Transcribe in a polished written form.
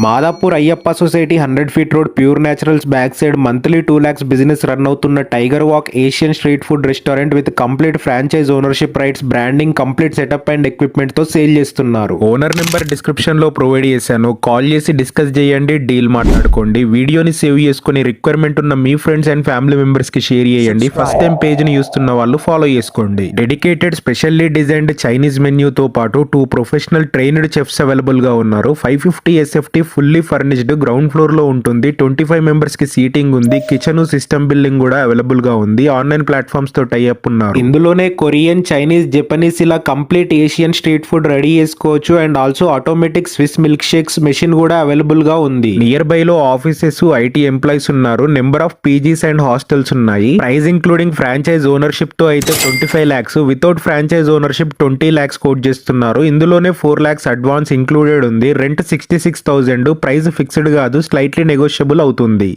Madhapur Ayyappa society 100 feet road Pure Naturals back side monthly 2 lakhs business run అవుతున్న Tiger Walk Asian street food restaurant with complete franchise ownership rights, branding, complete setup and equipment తో sale చేస్తున్నారు. Owner number description లో provide చేశాను. Call చేసి discuss చేయండి, deal మాట్లాడుకోండి. వీడియోని save చేసుకుని రిక్వైర్మెంట్ ఉన్న మీ ఫ్రెండ్స్ అండ్ ఫ్యామిలీ మెంబర్స్ కి షేర్ చేయండి. ఫస్ట్ టైం పేజ్ ని చూస్తున్న వాళ్ళు ఫాలో చేసుకోండి. Dedicated specially designed Chinese menu తో పాటు 2 ప్రొఫెషనల్ ట్రైన్డ్ చెఫ్స్ అవైలబుల్ గా ఉన్నారు. 550 SFT fully furnished ground floor లో ఉంటుంది. 25 మెంబర్స్ కి సీటింగ్ ఉంది. కిచెన్, సిస్టమ్ బిల్డింగ్ కూడా అవైలబుల్ గా ఉంది. ఆన్లైన్ ప్లాట్ఫామ్స్ తో టై అప్ ఉన్నారు. ఇందులోనే కొరియన్, చైనీస్, జపనీస్ ఇలా complete Asian street food ready చేసుకోవచ్చు. And also automatic Swiss milk shakes machine కూడా అవైలబుల్ గా ఉంది. నియర్ బై లో ఆఫీసెస్, ఐటీ ఎంప్లాయీస్ ఉన్నారు. Number of PGs and hostels ఉన్నాయి. ప్రైస్ ఇంక్లూడింగ్ ఫ్రాంచైజ్ ఓనర్షిప్ తో అయితే 25 lakhs, without franchise ownership 20 lakhs quote చేస్తున్నారు. ఇందులోనే 4 lakhs అడ్వాన్స్ ఇంక్లూడెడ్ ఉంది. రెంట్ 66,000. ప్రైస్ ఫిక్స్డ్ కాదు, స్లైట్లీ నెగోషియబుల్ అవుతుంది.